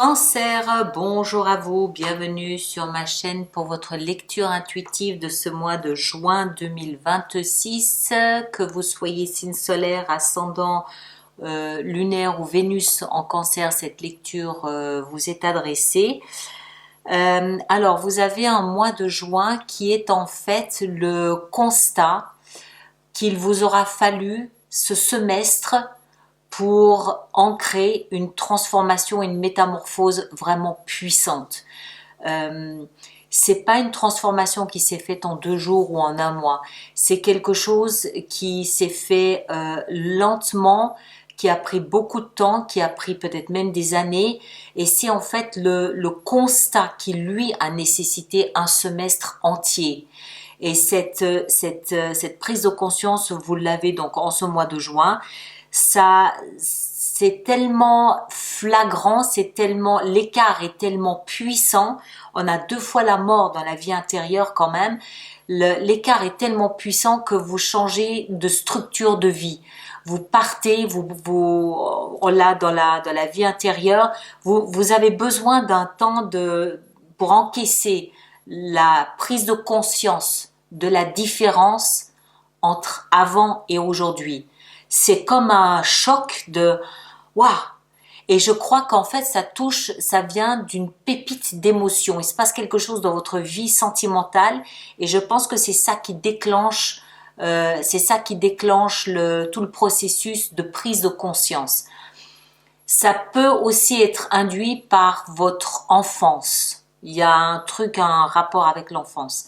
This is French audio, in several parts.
Cancer, bonjour à vous, bienvenue sur ma chaîne pour votre lecture intuitive de ce mois de juin 2026. Que vous soyez signe solaire, ascendant, lunaire ou Vénus en Cancer, cette lecture vous est adressée. Alors, vous avez un mois de juin qui est en fait le constat qu'il vous aura fallu ce semestre pour ancrer une transformation, une métamorphose vraiment puissante. C'est pas une transformation qui s'est faite en 2 jours ou en un mois. C'est quelque chose qui s'est fait lentement, qui a pris beaucoup de temps, qui a pris peut-être même des années. Et c'est en fait le constat qui, lui, a nécessité un semestre entier. Et cette prise de conscience, vous l'avez donc en ce mois de juin. Ça, c'est tellement flagrant, l'écart est tellement puissant. On a 2 fois la mort dans la vie intérieure quand même. L'écart est tellement puissant que vous changez de structure de vie. Vous partez, là dans la vie intérieure, vous avez besoin d'un temps pour encaisser la prise de conscience de la différence entre avant et aujourd'hui. C'est comme un choc de waouh. Et je crois qu'en fait ça vient d'une pépite d'émotion. Il se passe quelque chose dans votre vie sentimentale et je pense que c'est ça qui déclenche, tout le processus de prise de conscience. Ça peut aussi être induit par votre enfance. Il y a un rapport avec l'enfance,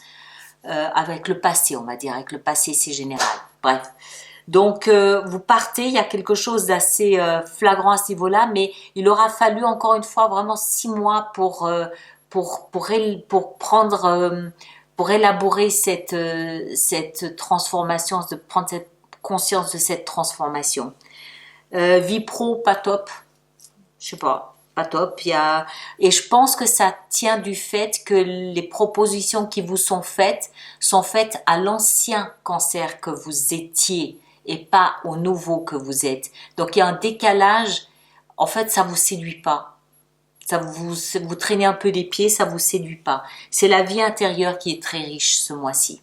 avec le passé, on va dire, avec le passé c'est général. Bref. Donc, vous partez, il y a quelque chose d'assez flagrant à ce niveau-là, mais il aura fallu encore une fois vraiment 6 mois pour élaborer cette transformation, de prendre cette conscience de cette transformation. Vie pro, pas top, je sais pas top. Et je pense que ça tient du fait que les propositions qui vous sont faites à l'ancien cancer que vous étiez et pas au nouveau que vous êtes. Donc il y a un décalage. En fait, ça vous séduit pas. Vous traînez un peu des pieds, ça vous séduit pas. C'est la vie intérieure qui est très riche ce mois-ci.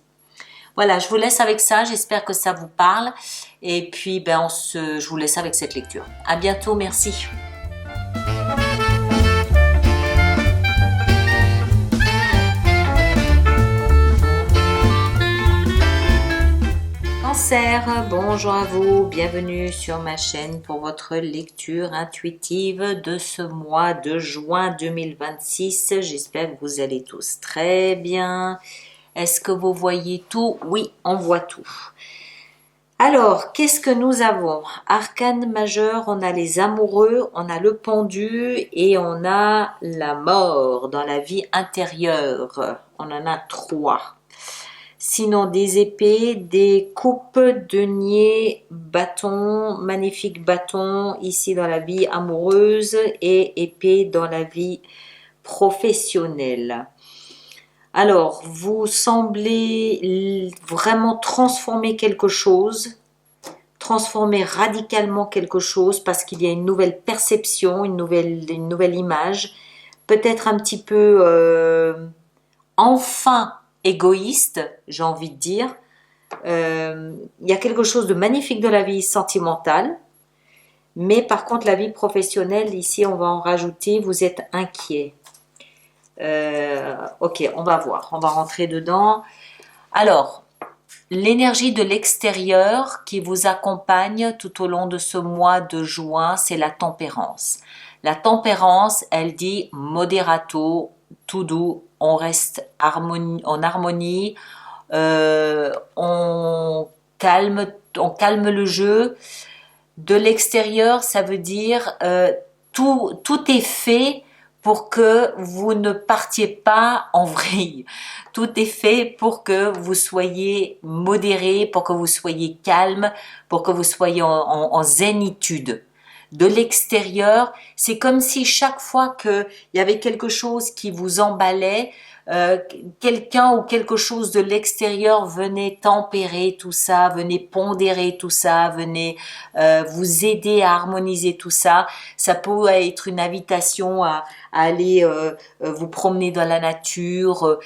Voilà, je vous laisse avec ça. J'espère que ça vous parle. Et puis, je vous laisse avec cette lecture. À bientôt, merci. Cancer, bonjour à vous, bienvenue sur ma chaîne pour votre lecture intuitive de ce mois de juin 2026. J'espère que vous allez tous très bien. Est-ce que vous voyez tout? Oui, on voit tout. Alors, qu'est-ce que nous avons? Arcane majeur, on a les amoureux, on a le pendu et on a la mort dans la vie intérieure. On en a 3. Sinon, des épées, des coupes, deniers, bâtons, magnifiques bâtons ici dans la vie amoureuse et épée dans la vie professionnelle. Alors, vous semblez vraiment transformer quelque chose, transformer radicalement quelque chose parce qu'il y a une nouvelle perception, une nouvelle image, peut-être un petit peu enfin égoïste, j'ai envie de dire. Il y a quelque chose de magnifique de la vie sentimentale, mais par contre la vie professionnelle, ici on va en rajouter, vous êtes inquiet. Ok, on va voir, on va rentrer dedans. Alors, l'énergie de l'extérieur qui vous accompagne tout au long de ce mois de juin, c'est la tempérance. La tempérance, elle dit moderato, tout doux, on reste en harmonie, on calme le jeu. De l'extérieur, ça veut dire tout est fait pour que vous ne partiez pas en vrille. Tout est fait pour que vous soyez modéré, pour que vous soyez calme, pour que vous soyez en zénitude. De l'extérieur, c'est comme si chaque fois qu'il y avait quelque chose qui vous emballait, quelqu'un ou quelque chose de l'extérieur venait tempérer tout ça, venait pondérer tout ça, venait vous aider à harmoniser tout ça. Ça peut être une invitation à aller vous promener dans la nature.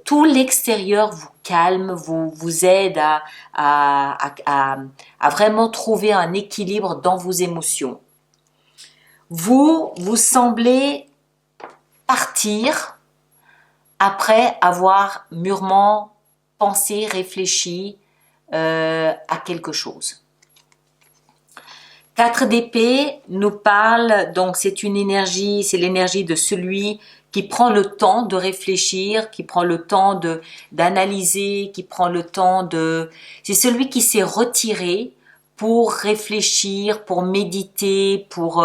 Tout l'extérieur vous calme, vous aide à vraiment trouver un équilibre dans vos émotions. Vous semblez partir après avoir mûrement pensé, réfléchi à quelque chose. 4 d'épée nous parle, donc c'est une énergie, c'est l'énergie de celui qui prend le temps de réfléchir, qui prend le temps d'analyser, qui prend le temps de... C'est celui qui s'est retiré pour réfléchir, pour méditer, pour...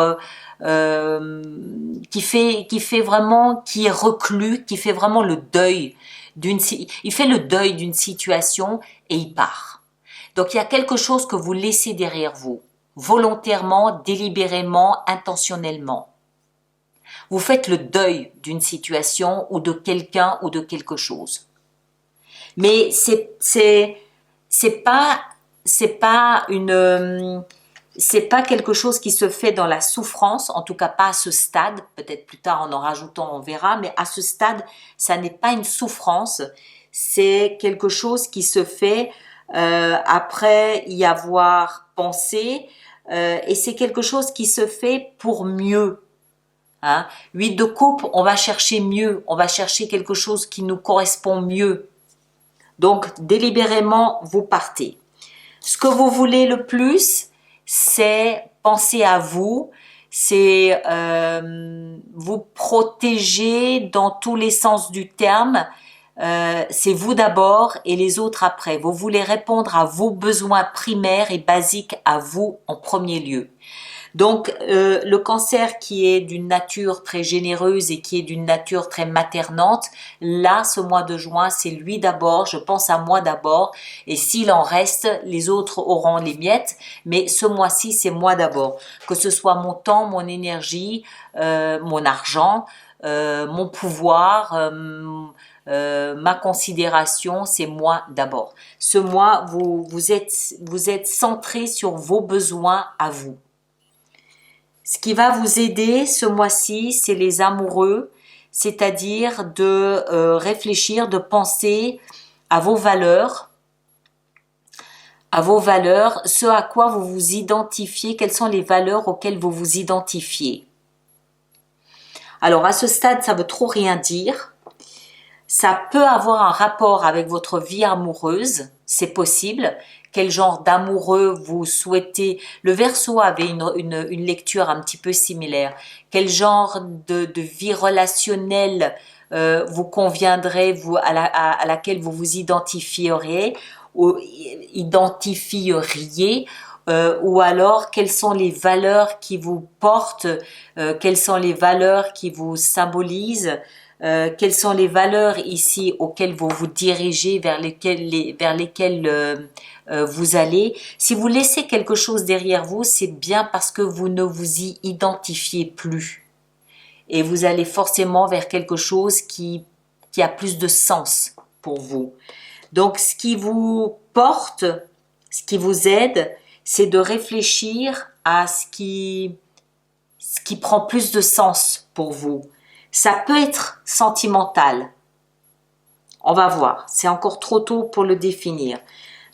qui fait vraiment, qui est reclus, qui fait vraiment le deuil il fait le deuil d'une situation et il part. Donc il y a quelque chose que vous laissez derrière vous, volontairement, délibérément, intentionnellement. Vous faites le deuil d'une situation ou de quelqu'un ou de quelque chose. Mais c'est pas quelque chose qui se fait dans la souffrance, en tout cas pas à ce stade, peut-être plus tard en rajoutant on verra, mais à ce stade, ça n'est pas une souffrance, c'est quelque chose qui se fait après y avoir pensé, et c'est quelque chose qui se fait pour mieux. 8 de coupe, on va chercher mieux, on va chercher quelque chose qui nous correspond mieux. Donc, délibérément, vous partez. Ce que vous voulez le plus, c'est penser à vous, c'est vous protéger dans tous les sens du terme. C'est vous d'abord et les autres après. Vous voulez répondre à vos besoins primaires et basiques à vous en premier lieu. Donc, le cancer qui est d'une nature très généreuse et qui est d'une nature très maternante, là, ce mois de juin, c'est lui d'abord, je pense à moi d'abord, et s'il en reste, les autres auront les miettes, mais ce mois-ci, c'est moi d'abord. Que ce soit mon temps, mon énergie, mon argent, mon pouvoir, ma considération, c'est moi d'abord. Ce mois, vous êtes centré sur vos besoins à vous. Ce qui va vous aider ce mois-ci, c'est les amoureux, c'est-à-dire de réfléchir, de penser à vos valeurs, ce à quoi vous vous identifiez, quelles sont les valeurs auxquelles vous vous identifiez. Alors à ce stade, ça veut trop rien dire. Ça peut avoir un rapport avec votre vie amoureuse, c'est possible. Quel genre d'amoureux vous souhaitez. Le Verseau avait une lecture un petit peu similaire. Quel genre de vie relationnelle vous conviendrait, à laquelle vous vous identifieriez, ou ou alors quelles sont les valeurs qui vous portent, quelles sont les valeurs qui vous symbolisent, quelles sont les valeurs ici auxquelles vous vous dirigez, vers lesquelles vous allez. Si vous laissez quelque chose derrière vous, c'est bien parce que vous ne vous y identifiez plus. Et vous allez forcément vers quelque chose qui a plus de sens pour vous. Donc, ce qui vous porte, ce qui vous aide, c'est de réfléchir à ce qui prend plus de sens pour vous. Ça peut être sentimental. On va voir, c'est encore trop tôt pour le définir.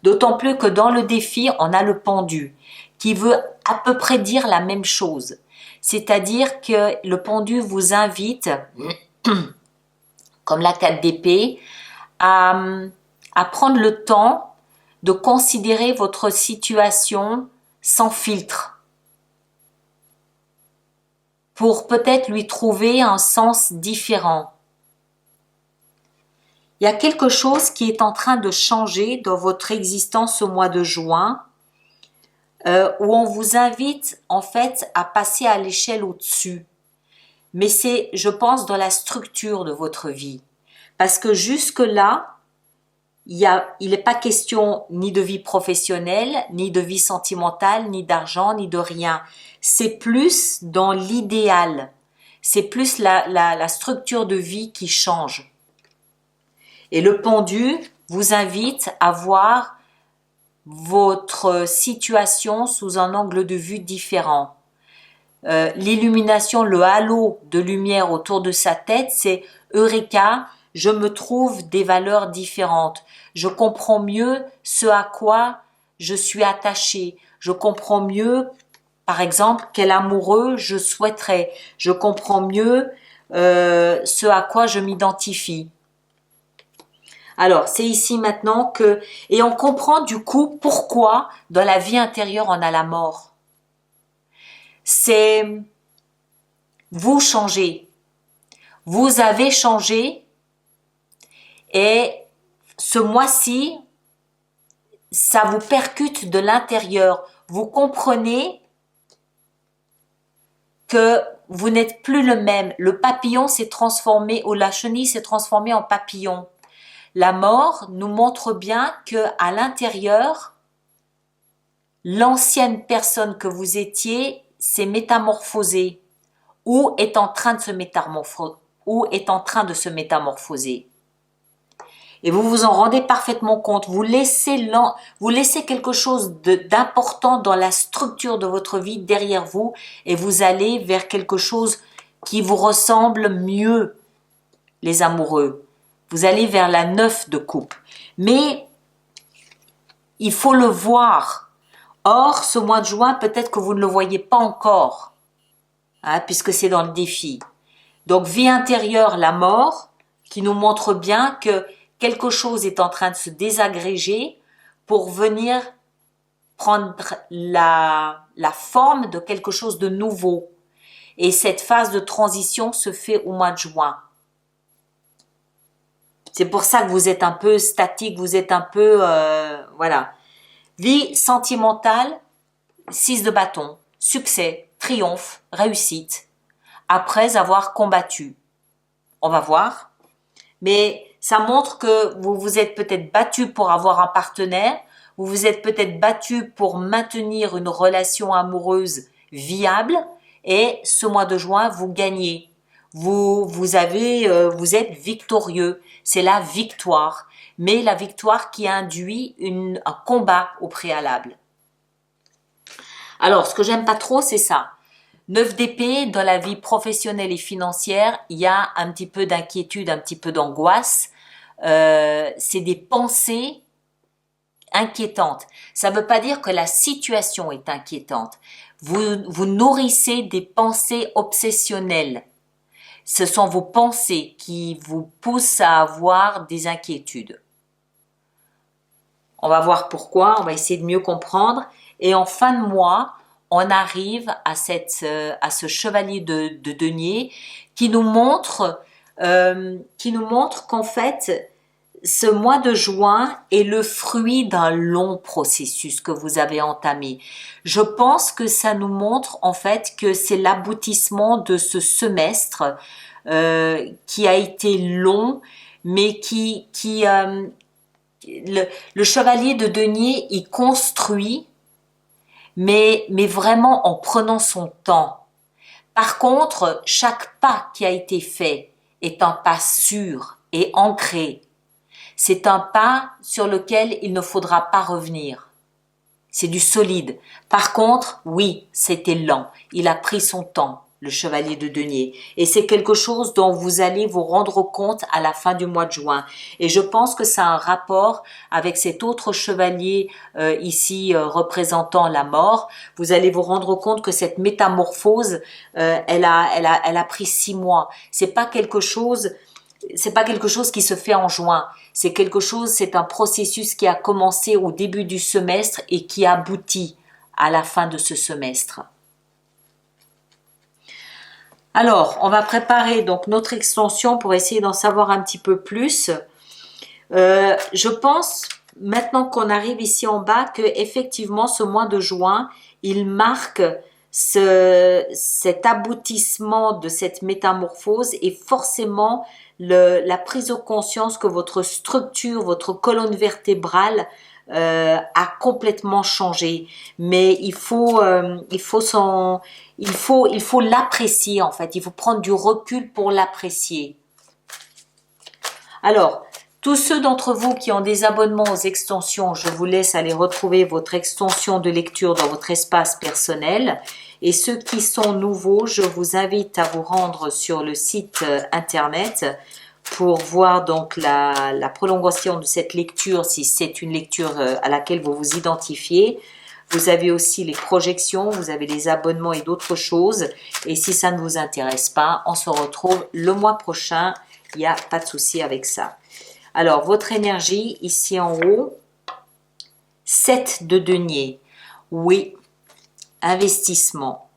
D'autant plus que dans le défi, on a le pendu qui veut à peu près dire la même chose. C'est-à-dire que le pendu vous invite, comme la 4 d'épée, à prendre le temps de considérer votre situation sans filtre, pour peut-être lui trouver un sens différent. Il y a quelque chose qui est en train de changer dans votre existence au mois de juin, où on vous invite en fait à passer à l'échelle au-dessus. Mais c'est, je pense, dans la structure de votre vie. Parce que jusque-là, il n'est pas question ni de vie professionnelle, ni de vie sentimentale, ni d'argent, ni de rien. C'est plus dans l'idéal. C'est plus la structure de vie qui change. Et le pendu vous invite à voir votre situation sous un angle de vue différent. L'illumination, le halo de lumière autour de sa tête, c'est Eureka, je me trouve des valeurs différentes. Je comprends mieux ce à quoi je suis attaché. Je comprends mieux, par exemple, quel amoureux je souhaiterais. Je comprends mieux ce à quoi je m'identifie. Alors, c'est ici maintenant que... Et on comprend du coup pourquoi dans la vie intérieure on a la mort. C'est... Vous changez. Vous avez changé. Et ce mois-ci, ça vous percute de l'intérieur. Vous comprenez que vous n'êtes plus le même. Le papillon s'est transformé, ou la chenille s'est transformée en papillon. La mort nous montre bien que à l'intérieur, l'ancienne personne que vous étiez s'est métamorphosée ou est en train de se métamorphoser. Et vous vous en rendez parfaitement compte. Vous laissez quelque chose d'important dans la structure de votre vie derrière vous et vous allez vers quelque chose qui vous ressemble mieux, les amoureux. Vous allez vers la 9 de coupe. Mais il faut le voir. Or, ce mois de juin, peut-être que vous ne le voyez pas encore, puisque c'est dans le défi. Donc, vie intérieure, la mort, qui nous montre bien que quelque chose est en train de se désagréger pour venir prendre la forme de quelque chose de nouveau. Et cette phase de transition se fait au mois de juin. C'est pour ça que vous êtes un peu statique, vous êtes un peu... voilà. Vie sentimentale, 6 de bâton, succès, triomphe, réussite, après avoir combattu. On va voir. Mais ça montre que vous vous êtes peut-être battu pour avoir un partenaire, vous vous êtes peut-être battu pour maintenir une relation amoureuse viable, et ce mois de juin, vous gagnez. Vous êtes victorieux. C'est la victoire. Mais la victoire qui induit un combat au préalable. Alors, ce que j'aime pas trop, c'est ça. 9 d'épée, dans la vie professionnelle et financière, il y a un petit peu d'inquiétude, un petit peu d'angoisse. C'est des pensées inquiétantes. Ça ne veut pas dire que la situation est inquiétante. Vous nourrissez des pensées obsessionnelles. Ce sont vos pensées qui vous poussent à avoir des inquiétudes. On va voir pourquoi, on va essayer de mieux comprendre. Et en fin de mois, on arrive à ce chevalier de denier qui nous montre qu'en fait, ce mois de juin est le fruit d'un long processus que vous avez entamé. Je pense que ça nous montre en fait que c'est l'aboutissement de ce semestre qui a été long, mais le chevalier de denier, il construit, mais vraiment en prenant son temps. Par contre, chaque pas qui a été fait est un pas sûr et ancré. C'est un pas sur lequel il ne faudra pas revenir. C'est du solide. Par contre, oui, c'était lent. Il a pris son temps, le chevalier de denier. Et c'est quelque chose dont vous allez vous rendre compte à la fin du mois de juin. Et je pense que ça a un rapport avec cet autre chevalier ici représentant la mort. Vous allez vous rendre compte que cette métamorphose, elle a pris 6 mois. C'est pas quelque chose qui se fait en juin. C'est un processus qui a commencé au début du semestre et qui aboutit à la fin de ce semestre. Alors, on va préparer donc notre extension pour essayer d'en savoir un petit peu plus. Je pense, maintenant qu'on arrive ici en bas, que effectivement ce mois de juin, il marque cet aboutissement de cette métamorphose et forcément la prise de conscience que votre structure, votre colonne vertébrale a complètement changé. Mais il faut l'apprécier en fait. Il faut prendre du recul pour l'apprécier. Alors, Tous ceux d'entre vous qui ont des abonnements aux extensions, je vous laisse aller retrouver votre extension de lecture dans votre espace personnel. Et ceux qui sont nouveaux, je vous invite à vous rendre sur le site internet pour voir donc la prolongation de cette lecture, si c'est une lecture à laquelle vous vous identifiez. Vous avez aussi les projections, vous avez les abonnements et d'autres choses. Et si ça ne vous intéresse pas, on se retrouve le mois prochain. Il n'y a pas de souci avec ça. Alors, votre énergie, ici en haut, 7 de denier. Oui, investissement.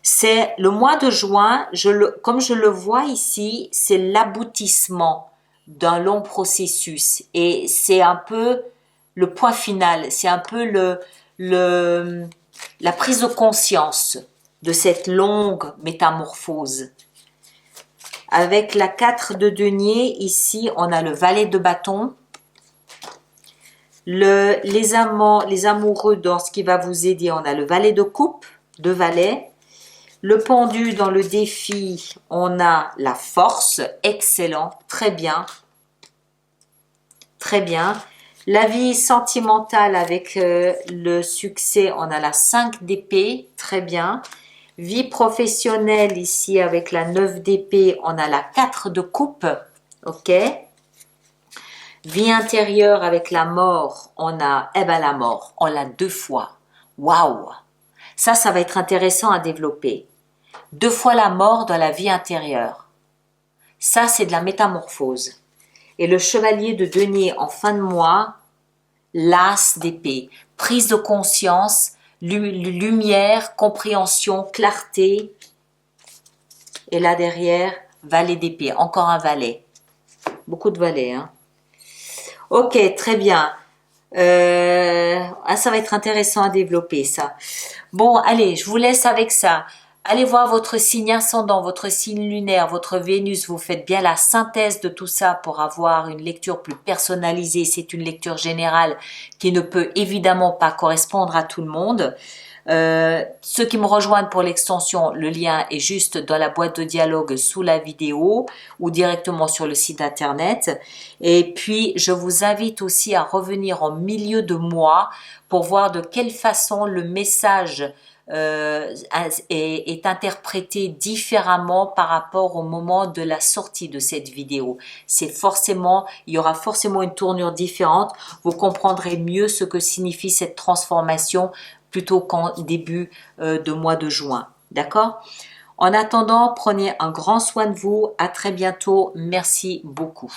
C'est le mois de juin, comme je le vois ici, c'est l'aboutissement d'un long processus. Et c'est un peu le point final, c'est un peu la prise de conscience de cette longue métamorphose. Avec la 4 de denier, ici, on a le valet de bâton. Les amants, les amoureux, dans ce qui va vous aider, on a le valet de coupe, de valet. Le pendu, dans le défi, on a la force. Excellent, très bien. Très bien. La vie sentimentale avec le succès, on a la 5 d'épée, très bien. Vie professionnelle, ici, avec la 9 d'épée, on a la 4 de coupe, ok. Vie intérieure avec la mort, on a, la mort, on l'a 2 fois. Waouh! Ça va être intéressant à développer. 2 fois la mort dans la vie intérieure. Ça, c'est de la métamorphose. Et le chevalier de denier en fin de mois, l'as d'épée, prise de conscience, lumière, compréhension, clarté. Et là derrière, valet d'épée, encore un valet. Beaucoup de valets, hein. Ok, très bien. Ça va être intéressant à développer, ça. Bon, allez, je vous laisse avec ça. Allez voir votre signe ascendant, votre signe lunaire, votre Vénus. Vous faites bien la synthèse de tout ça pour avoir une lecture plus personnalisée. C'est une lecture générale qui ne peut évidemment pas correspondre à tout le monde. Ceux qui me rejoignent pour l'extension, le lien est juste dans la boîte de dialogue sous la vidéo ou directement sur le site internet. Et puis, je vous invite aussi à revenir en milieu de mois pour voir de quelle façon le message est interprété différemment par rapport au moment de la sortie de cette vidéo. Il y aura forcément une tournure différente. Vous comprendrez mieux ce que signifie cette transformation plutôt qu'en début de mois de juin. D'accord? En attendant, prenez un grand soin de vous. À très bientôt. Merci beaucoup.